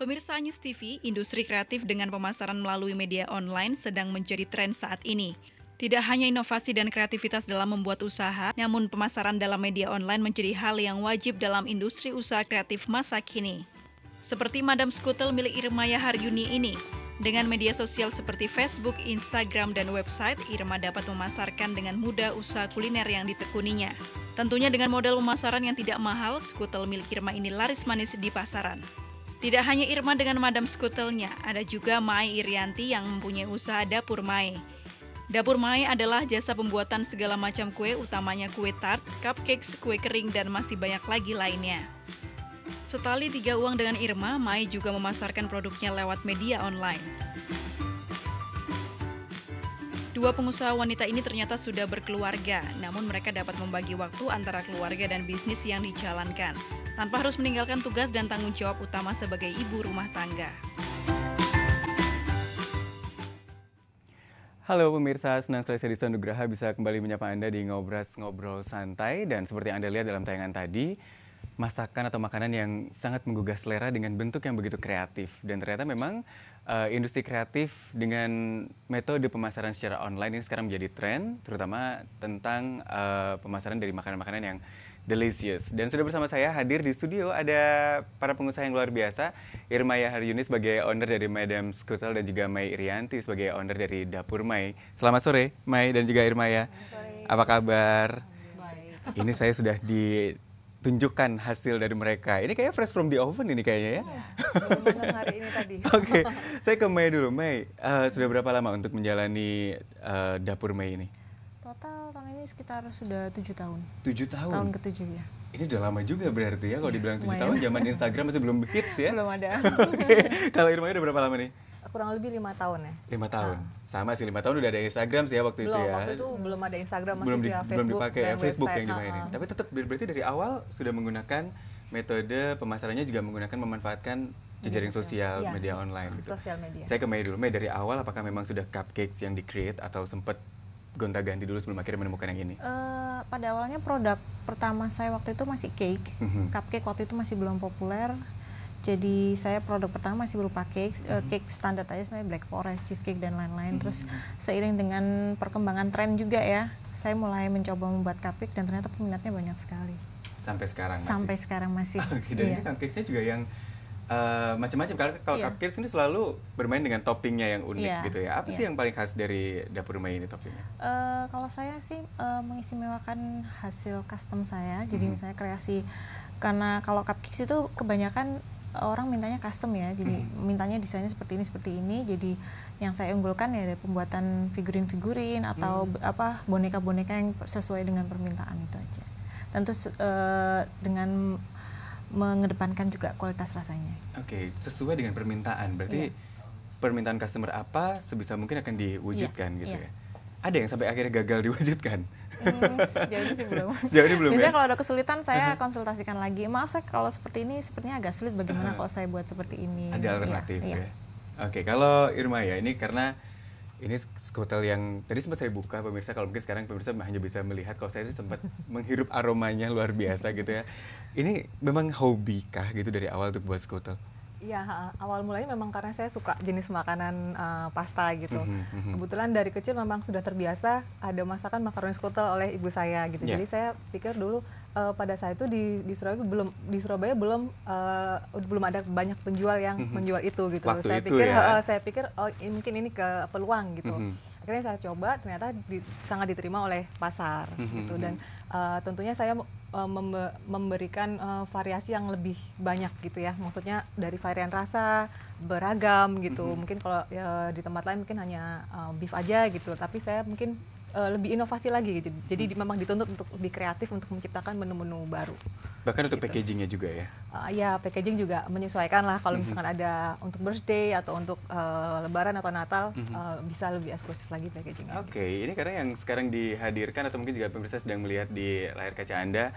Pemirsa News TV, industri kreatif dengan pemasaran melalui media online sedang menjadi tren saat ini. Tidak hanya inovasi dan kreativitas dalam membuat usaha, namun pemasaran dalam media online menjadi hal yang wajib dalam industri usaha kreatif masa kini. Seperti Madam Skutel milik Irmaya Haryuni ini. Dengan media sosial seperti Facebook, Instagram, dan website, Irma dapat memasarkan dengan mudah usaha kuliner yang ditekuninya. Tentunya dengan modal pemasaran yang tidak mahal, skutel milik Irma ini laris manis di pasaran. Tidak hanya Irma dengan Madam Skutelnya, ada juga Mai Irianti yang mempunyai usaha Dapur Mai. Dapur Mai adalah jasa pembuatan segala macam kue, utamanya kue tart, cupcakes, kue kering, dan masih banyak lagi lainnya. Setali 3 uang dengan Irma, Mai juga memasarkan produknya lewat media online. Dua pengusaha wanita ini ternyata sudah berkeluarga, namun mereka dapat membagi waktu antara keluarga dan bisnis yang dijalankan, tanpa harus meninggalkan tugas dan tanggung jawab utama sebagai ibu rumah tangga. Halo pemirsa, senang sekali saya Disa Nugraha bisa kembali menyapa Anda di Ngobras Ngobrol Santai. Dan seperti Anda lihat dalam tayangan tadi, masakan atau makanan yang sangat menggugah selera dengan bentuk yang begitu kreatif. Dan ternyata memang industri kreatif dengan metode pemasaran secara online ini sekarang menjadi tren, terutama tentang pemasaran dari makanan-makanan yang delicious. Dan sudah bersama saya hadir di studio ada para pengusaha yang luar biasa, Irmaya Haryuni sebagai owner dari Madam Skutel dan juga Mai Irianti sebagai owner dari Dapur Mai. Selamat sore, Mai dan juga Irmaya. Sore. Apa kabar? Baik. Ini saya sudah ditunjukkan hasil dari mereka. Ini kayaknya fresh from the oven ini kayaknya ya. Benar hari ini tadi. Oke, saya ke Mai dulu. Mai, sudah berapa lama untuk menjalani Dapur Mai ini? Total tahun ini sekitar sudah 7 tahun. 7 tahun? Tahun ke-7 ya. Ini udah lama juga berarti ya, kalau dibilang 7 tahun, zaman Instagram masih belum hits ya? Belum ada. Oke, kalau Irmaya udah berapa lama nih? Kurang lebih 5 tahun ya. 5 tahun? Sama sih, 5 tahun udah ada Instagram sih ya waktu itu ya? Waktu itu belum ada Instagram, masih belum via Facebook belum dipakai ya, dan Facebook website. yang dimainin. Tapi tetap berarti dari awal sudah menggunakan metode pemasarannya juga menggunakan memanfaatkan jejaring sosial, Iya, media online gitu. Sosial media. Saya ke Mai dulu. Mai, dari awal apakah memang sudah cupcakes yang di-create atau sempat gonta-ganti dulu sebelum akhirnya menemukan yang ini? Pada awalnya produk pertama saya waktu itu masih cake. Cupcake waktu itu masih belum populer. Jadi saya produk pertama masih berupa cake, cake standar aja sebenarnya Black Forest, cheesecake dan lain-lain. Terus seiring dengan perkembangan tren juga ya, saya mulai mencoba membuat cupcake dan ternyata peminatnya banyak sekali. Sampai sekarang masih? Sampai sekarang masih. Oke, dan ini cupcakes-nya juga yang macam-macam. Kalau cupcakes ini selalu bermain dengan toppingnya yang unik gitu ya. Apa sih yang paling khas dari Dapur Mai ini toppingnya? Kalau saya sih mengistimewakan hasil custom saya. Jadi misalnya kreasi, karena kalau cupcakes itu kebanyakan orang mintanya custom ya. Jadi mintanya desainnya seperti ini. Jadi yang saya unggulkan ya dari pembuatan figurin-figurin atau boneka-boneka yang sesuai dengan permintaan itu aja. Tentu dengan mengedepankan juga kualitas rasanya. Oke, sesuai dengan permintaan. Berarti permintaan customer apa sebisa mungkin akan diwujudkan gitu ya. Ada yang sampai akhirnya gagal diwujudkan? Sejauh ini sih belum. Sejauh ini belum. Biasanya ya? kalau ada kesulitan saya konsultasikan lagi. Maaf saya kalau seperti ini sepertinya agak sulit, bagaimana kalau saya buat seperti ini. Ada alternatif ya. Oke, kalau Irma ya, ini karena ini skutel yang tadi sempat saya buka pemirsa, kalau mungkin sekarang pemirsa hanya bisa melihat, kalau saya sempat menghirup aromanya luar biasa gitu ya. Ini memang hobi kah gitu dari awal untuk buat skutel? Iya, awal mulanya memang karena saya suka jenis makanan pasta gitu. Kebetulan dari kecil memang sudah terbiasa ada masakan makaroni skutel oleh ibu saya gitu. Jadi saya pikir dulu pada saat itu di Surabaya belum ada banyak penjual yang menjual itu gitu. Waktu Saya pikir oh mungkin ini ke peluang gitu. Akhirnya saya coba, ternyata sangat diterima oleh pasar gitu. Dan tentunya saya memberikan variasi yang lebih banyak gitu ya. Maksudnya dari varian rasa beragam gitu. Mungkin kalau di tempat lain mungkin hanya beef aja gitu. Tapi saya mungkin lebih inovasi lagi gitu. Jadi memang dituntut untuk lebih kreatif untuk menciptakan menu-menu baru. Bahkan untuk packagingnya juga ya? Ya, packaging juga menyesuaikan lah. Kalau misalkan ada untuk birthday atau untuk lebaran atau Natal, bisa lebih eksklusif lagi packagingnya. Oke, ini karena yang sekarang dihadirkan atau mungkin juga pemirsa sedang melihat di layar kaca Anda,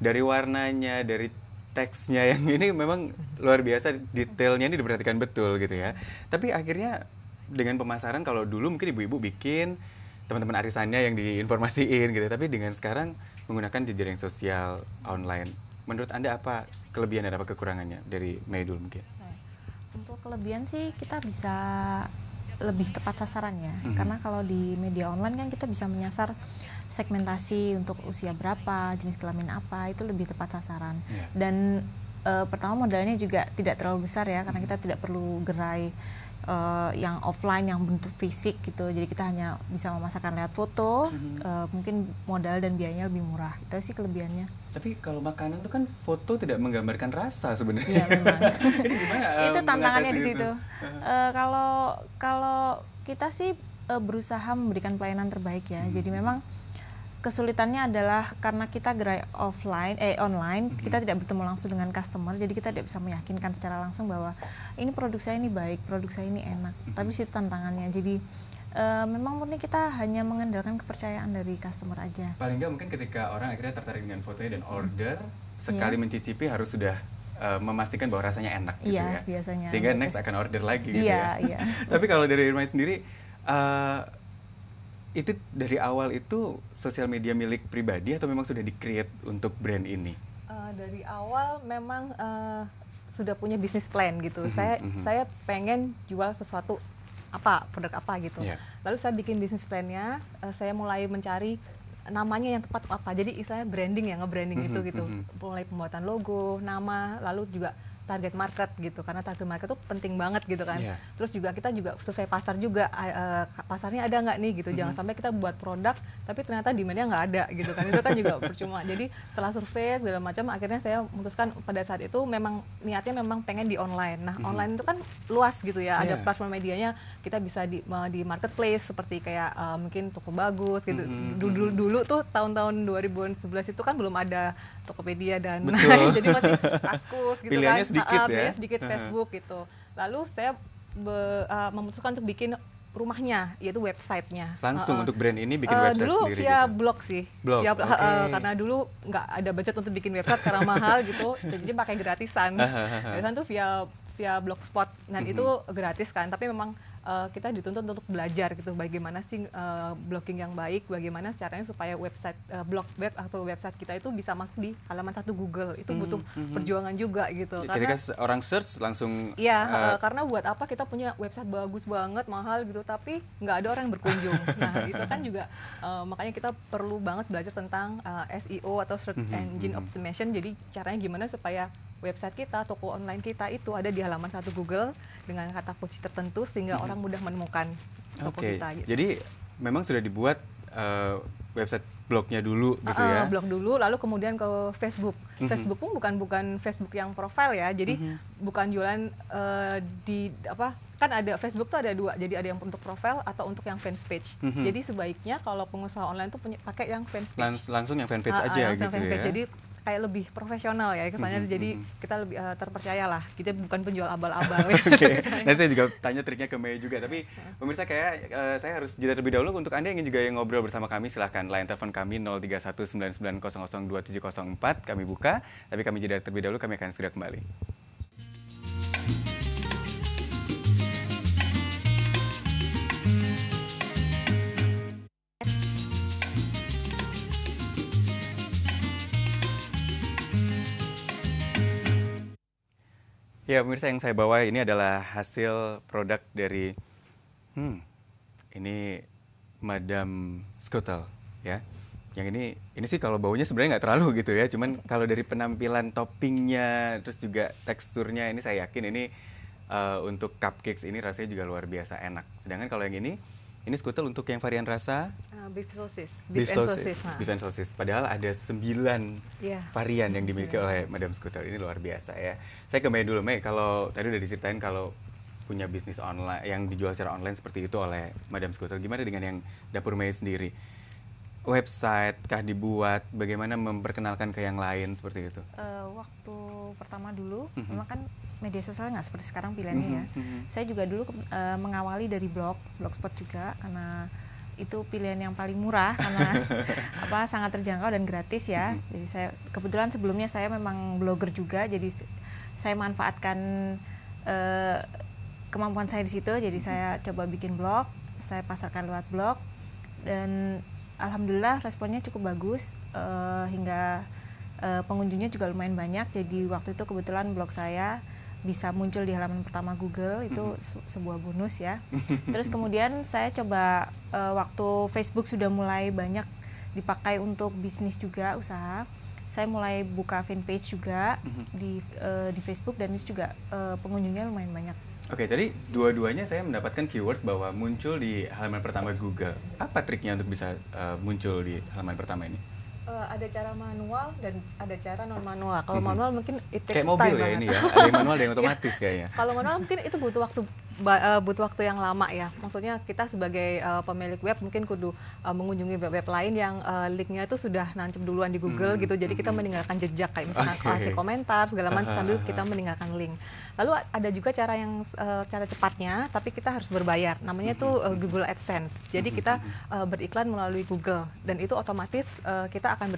dari warnanya, dari teksnya yang ini memang luar biasa, detailnya ini diperhatikan betul gitu ya. Tapi akhirnya dengan pemasaran, kalau dulu mungkin ibu-ibu bikin teman-teman arisannya yang diinformasiin gitu, tapi dengan sekarang menggunakan jejaring sosial online. Menurut Anda apa kelebihan dan apa kekurangannya dari Mai dulu mungkin? Untuk kelebihan sih kita bisa lebih tepat sasaran ya, karena kalau di media online kan kita bisa menyasar segmentasi untuk usia berapa, jenis kelamin apa, itu lebih tepat sasaran. Dan pertama modalnya juga tidak terlalu besar ya, karena kita tidak perlu gerai yang offline yang bentuk fisik gitu, jadi kita hanya bisa memasarkan lewat foto, mungkin modal dan biayanya lebih murah, itu sih kelebihannya. Tapi kalau makanan tuh kan foto tidak menggambarkan rasa sebenarnya. Iya memang. Ini gimana? Itu tantangannya di mengatasi situ. itu? Kalau kita sih berusaha memberikan pelayanan terbaik ya. Jadi memang kesulitannya adalah karena kita gerai online, kita tidak bertemu langsung dengan customer, jadi kita tidak bisa meyakinkan secara langsung bahwa ini produk saya ini baik, produk saya ini enak. Tapi situ tantangannya. Jadi memang murni kita hanya mengandalkan kepercayaan dari customer aja. Paling nggak mungkin ketika orang akhirnya tertarik dengan fotonya dan order, sekali mencicipi harus sudah memastikan bahwa rasanya enak gitu ya. Biasanya. Sehingga next akan order lagi gitu ya. Iya. Tapi kalau dari Irma sendiri, itu dari awal itu sosial media milik pribadi atau memang sudah di-create untuk brand ini? Dari awal memang sudah punya bisnis plan gitu. Saya pengen jual sesuatu produk apa gitu. Lalu saya bikin bisnis plan-nya, saya mulai mencari namanya yang tepat apa. Jadi istilahnya branding ya, nge-branding gitu. Mulai pembuatan logo, nama, lalu juga target market gitu, karena target market itu penting banget gitu kan. Terus juga kita juga survei pasar juga, pasarnya ada nggak nih gitu. Jangan sampai kita buat produk tapi ternyata demand-nya nggak ada gitu kan, itu kan juga percuma. Jadi setelah survei segala macam, akhirnya saya memutuskan pada saat itu memang niatnya memang pengen di online. Nah online itu kan luas gitu ya, ada platform medianya, kita bisa di marketplace seperti kayak mungkin Toko Bagus gitu. Dulu tuh tahun-tahun 2011 itu kan belum ada Tokopedia dan jadi masih Kaskus gitu. Pilihannya kan sedikit ya, sedikit Facebook gitu. Lalu saya memutuskan untuk bikin rumahnya, yaitu websitenya. Langsung untuk brand ini bikin website dulu sendiri via gitu? blog sih. Blog, Karena dulu nggak ada budget untuk bikin website karena mahal gitu, jadi pakai gratisan. Gratisan tuh via blogspot, dan itu gratis kan, tapi memang kita dituntut untuk belajar gitu, bagaimana sih blogging yang baik, bagaimana caranya supaya website blog web atau website kita itu bisa masuk di halaman 1 Google, itu butuh perjuangan juga gitu. Ketika orang search langsung karena buat apa kita punya website bagus banget, mahal gitu, tapi nggak ada orang yang berkunjung. Nah itu kan juga makanya kita perlu banget belajar tentang SEO atau Search Engine Optimization. Jadi caranya gimana supaya website kita, toko online kita itu ada di halaman 1 Google dengan kata kunci tertentu sehingga orang mudah menemukan toko kita gitu. Jadi memang sudah dibuat website blognya dulu gitu ya. Blog dulu, lalu kemudian ke Facebook. Facebook pun bukan Facebook yang profile ya. Jadi bukan jualan kan ada Facebook tuh ada dua. Jadi ada yang untuk profile atau untuk yang fans page. Jadi sebaiknya kalau pengusaha online tuh pakai yang fans page. Langsung yang fan page aja gitu ya. Jadi kayak lebih profesional ya kesannya, jadi kita lebih terpercaya lah, kita bukan penjual abal-abal. Nanti saya juga tanya triknya ke Mei juga, tapi pemirsa kayak saya harus jeda terlebih dahulu. Untuk Anda yang ingin juga ngobrol bersama kami, silahkan line telepon kami 0319900274, kami buka, tapi kami jeda terlebih dahulu, kami akan segera kembali. Ya, pemirsa, yang saya bawa ini adalah hasil produk dari ini Madame Scutel ya. Yang ini sih kalau baunya sebenarnya nggak terlalu gitu ya. Cuman kalau dari penampilan toppingnya, terus juga teksturnya, ini saya yakin ini untuk cupcakes ini rasanya juga luar biasa enak. Sedangkan kalau yang ini Scutel untuk yang varian rasa beef sauces. Beef and sauces. Padahal ada 9 varian yang dimiliki oleh Madame Scutel. Ini luar biasa ya. Saya ke Mei dulu. Mei, kalau tadi udah diceritain kalau punya bisnis online yang dijual secara online seperti itu oleh Madame Scutel, gimana dengan yang dapur Mei sendiri? Website kah dibuat? Bagaimana memperkenalkan ke yang lain seperti itu? Waktu pertama dulu, memang kan media sosial nggak seperti sekarang pilihannya ya. Saya juga dulu mengawali dari blogspot juga, karena itu pilihan yang paling murah karena sangat terjangkau dan gratis ya. Jadi saya kebetulan sebelumnya saya memang blogger juga, jadi saya manfaatkan kemampuan saya di situ. Jadi saya coba bikin blog, saya pasarkan lewat blog, dan alhamdulillah responnya cukup bagus, hingga pengunjungnya juga lumayan banyak. Jadi waktu itu kebetulan blog saya bisa muncul di halaman pertama Google, itu sebuah bonus ya. Terus kemudian saya coba waktu Facebook sudah mulai banyak dipakai untuk bisnis juga, usaha, saya mulai buka fanpage juga di Facebook, dan itu juga pengunjungnya lumayan banyak. Oke, jadi dua-duanya saya mendapatkan keyword bahwa muncul di halaman pertama Google. Apa triknya untuk bisa muncul di halaman pertama ini? Ada cara manual dan ada cara non manual. Kalau manual mungkin it takes kayak mobil time ya banget. ini ya, ada yang manual ada yang otomatis kayaknya. Kalau manual mungkin itu butuh waktu yang lama ya. Maksudnya kita sebagai pemilik web mungkin kudu mengunjungi web-web lain yang linknya itu sudah nancep duluan di Google gitu. Jadi kita meninggalkan jejak, kayak misalnya kasih komentar segala macam sambil kita meninggalkan link. Lalu ada juga cara yang cara cepatnya, tapi kita harus berbayar. Namanya itu Google AdSense. Jadi kita beriklan melalui Google, dan itu otomatis kita akan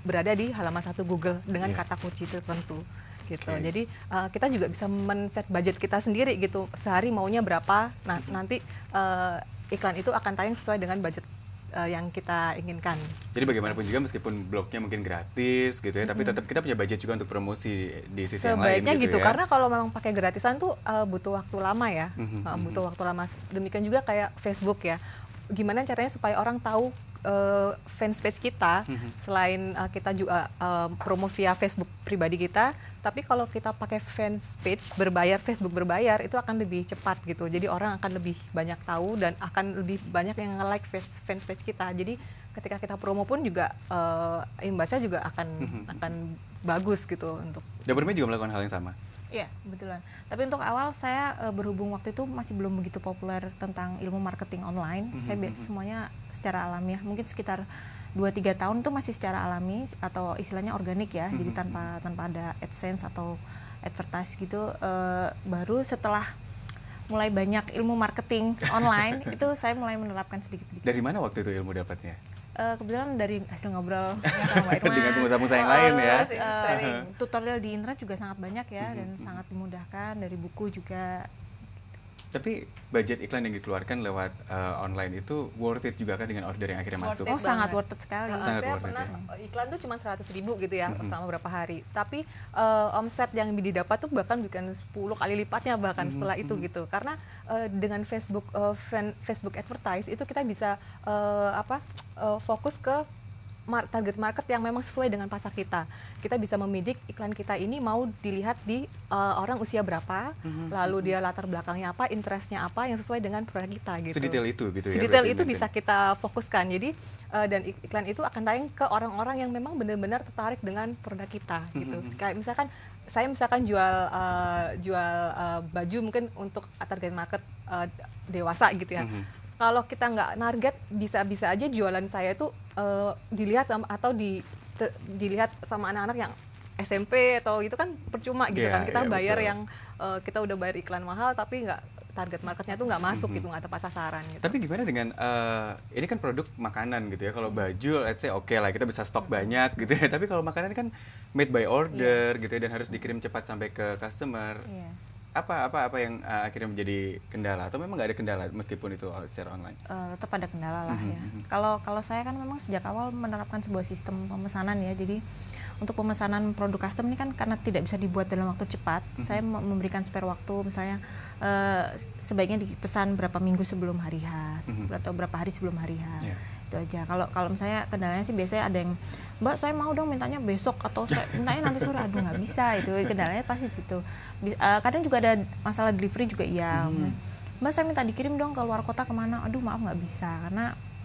berada di halaman 1 Google dengan kata kunci tertentu. Gitu. Jadi kita juga bisa men-set budget kita sendiri gitu, sehari maunya berapa. Nah, nanti iklan itu akan tayang sesuai dengan budget yang kita inginkan. Jadi bagaimanapun juga meskipun blognya mungkin gratis gitu ya, tapi tetap kita punya budget juga untuk promosi di sisi yang lain sebaiknya gitu ya. Karena kalau memang pakai gratisan tuh butuh waktu lama ya, butuh waktu lama. Demikian juga kayak Facebook ya. Gimana caranya supaya orang tahu fanspage kita, selain kita juga promo via Facebook pribadi kita, tapi kalau kita pakai fanspage berbayar, Facebook berbayar, itu akan lebih cepat gitu. Jadi orang akan lebih banyak tahu dan akan lebih banyak yang nge-like fanspage kita. Jadi ketika kita promo pun juga imbasnya juga akan bagus gitu untuk. Dapur Mei juga melakukan hal yang sama. Iya, kebetulan. Tapi untuk awal saya berhubung waktu itu masih belum begitu populer tentang ilmu marketing online. Saya semuanya secara alamiah. Mungkin sekitar 2-3 tahun itu masih secara alami atau istilahnya organik ya. Jadi tanpa ada AdSense atau advertise gitu. Baru setelah mulai banyak ilmu marketing online itu saya mulai menerapkan sedikit-sedikit. Dari mana waktu itu ilmu dapatnya? Kebetulan dari hasil ngobrol sama Irma. Dengan pengusaha-pengusaha yang lain ya. Tutorial di internet juga sangat banyak ya, dan sangat dimudahkan, dari buku juga. Tapi budget iklan yang dikeluarkan lewat online itu worth it juga kan dengan order yang akhirnya masuk? Oh, sangat worth it sekali. Sangat Saya worth it, pernah iklan tuh cuma 100.000 gitu ya selama beberapa hari. Tapi omset yang didapat tuh bahkan bukan 10 kali lipatnya bahkan setelah itu gitu. Karena dengan Facebook advertise itu kita bisa fokus ke target market yang memang sesuai dengan pasar kita. Kita bisa membidik iklan kita ini mau dilihat di orang usia berapa, lalu dia latar belakangnya apa, interestnya apa yang sesuai dengan produk kita gitu. Sedetail itu gitu ya. Sedetail itu bisa kita fokuskan. Jadi dan iklan itu akan tayang ke orang-orang yang memang benar-benar tertarik dengan produk kita gitu. Kayak misalkan saya jual baju mungkin untuk target market dewasa gitu ya. Kalau kita nggak target, bisa aja jualan saya itu dilihat dilihat sama anak-anak yang SMP atau itu kan percuma gitu kan. Kita bayar betul. Yang kita udah bayar iklan mahal tapi nggak target marketnya tuh nggak masuk gitu, nggak tepat sasaran gitu. Tapi gimana dengan ini kan produk makanan gitu ya. Kalau baju let's say oke lah kita bisa stok banyak gitu ya. Tapi kalau makanan kan made by order gitu ya, dan harus dikirim cepat sampai ke customer. Apa yang akhirnya menjadi kendala, atau memang nggak ada kendala meskipun itu secara online? Tetap ada kendala lah ya. Kalau saya kan memang sejak awal menerapkan sebuah sistem pemesanan ya. Jadi untuk pemesanan produk custom ini kan karena tidak bisa dibuat dalam waktu cepat, saya memberikan spare waktu, misalnya sebaiknya dipesan berapa minggu sebelum hari H atau berapa hari sebelum hari H. Itu aja. Kalau misalnya kendalanya sih biasanya ada yang, Mbak saya mau dong mintanya besok atau saya mintanya nanti sore, aduh nggak bisa, itu kendalanya pasti di situ. Kadang juga ada masalah delivery juga iya. Mbak saya minta dikirim dong ke luar kota kemana, aduh maaf nggak bisa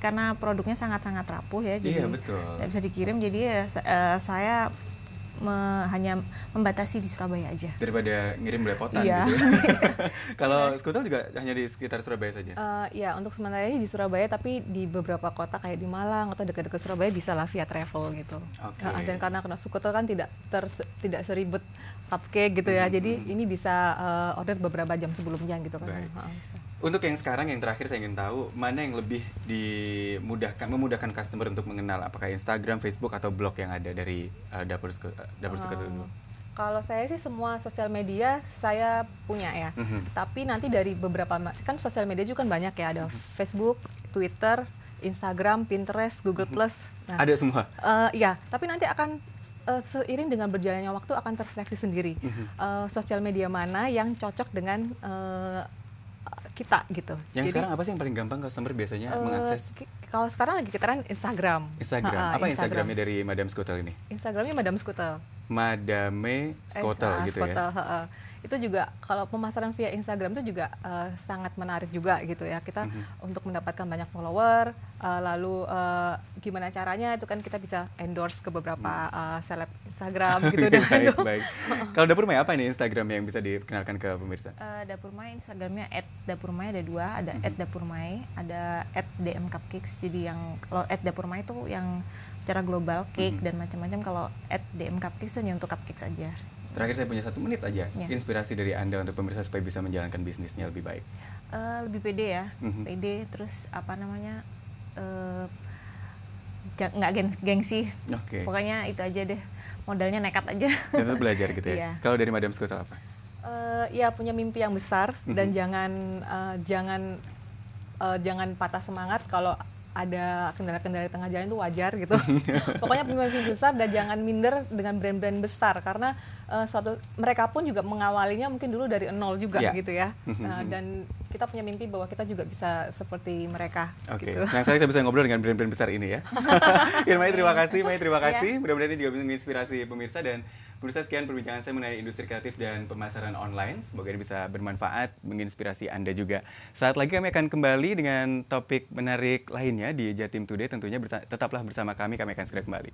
karena produknya sangat-sangat rapuh ya, jadi nggak bisa dikirim. Jadi saya hanya membatasi di Surabaya aja. Daripada ngirim belepotan gitu. Kalau Skutel juga hanya di sekitar Surabaya saja? Ya, untuk sementara ini di Surabaya, tapi di beberapa kota kayak di Malang atau dekat-dekat Surabaya bisa lah via travel gitu. Dan karena Skutel kan tidak seribet cupcake gitu ya, jadi ini bisa order beberapa jam sebelumnya gitu kan. Untuk yang sekarang, yang terakhir saya ingin tahu mana yang lebih memudahkan customer untuk mengenal, apakah Instagram, Facebook atau blog yang ada dari Dapur Skutel dulu? Kalau saya sih semua sosial media saya punya ya. Tapi nanti dari beberapa, kan sosial media juga kan banyak ya, ada Facebook, Twitter, Instagram, Pinterest, Google+. Nah, ada semua? Iya, tapi nanti akan seiring dengan berjalannya waktu akan terseleksi sendiri sosial media mana yang cocok dengan kita gitu. Yang Jadi, sekarang apa sih yang paling gampang customer biasanya mengakses? Kalau sekarang lagi ketren Instagram. Apa Instagramnya dari Madame Skutel ini? Instagramnya Madame Skutel. Madame Skutel gitu Skutel, ya? Itu juga kalau pemasaran via Instagram itu juga sangat menarik juga gitu ya. Kita untuk mendapatkan banyak follower, lalu gimana caranya itu kan kita bisa endorse ke beberapa seleb Instagram gitu. Baik. Kalau Dapur Maya apa nih Instagramnya yang bisa dikenalkan ke pemirsa? Dapur Maya Instagramnya @dapurmaya ada 2, ada @dapurmaya, ada @dmcupcakes. Jadi yang kalau @dapurmaya itu yang secara global cake dan macam-macam, kalau @dmcupcakes itu hanya untuk cupcakes aja. Terakhir saya punya 1 menit aja, inspirasi dari Anda untuk pemirsa supaya bisa menjalankan bisnisnya lebih baik. Lebih pede ya, pede, terus apa namanya, nggak gengsi. Pokoknya itu aja deh, modalnya nekat aja. Tetap belajar gitu ya. Kalau dari Madame Skutel apa? Ya punya mimpi yang besar dan jangan patah semangat kalau ada kendala-kendala di tengah jalan, itu wajar gitu. Pokoknya punya mimpi besar dan jangan minder dengan brand-brand besar, karena mereka pun juga mengawalinya mungkin dulu dari nol juga gitu ya. Dan kita punya mimpi bahwa kita juga bisa seperti mereka. Gitu. Senang sekali saya bisa ngobrol dengan brand-brand besar ini ya. Irmai terima kasih, Mai terima kasih. Mudah-mudahan ini juga bisa menginspirasi pemirsa. Dan pemirsa, sekian perbincangan saya mengenai industri kreatif dan pemasaran online. Semoga ini bisa bermanfaat, menginspirasi Anda juga. Saat lagi kami akan kembali dengan topik menarik lainnya di Jatim Today. Tentunya tetaplah bersama kami akan segera kembali.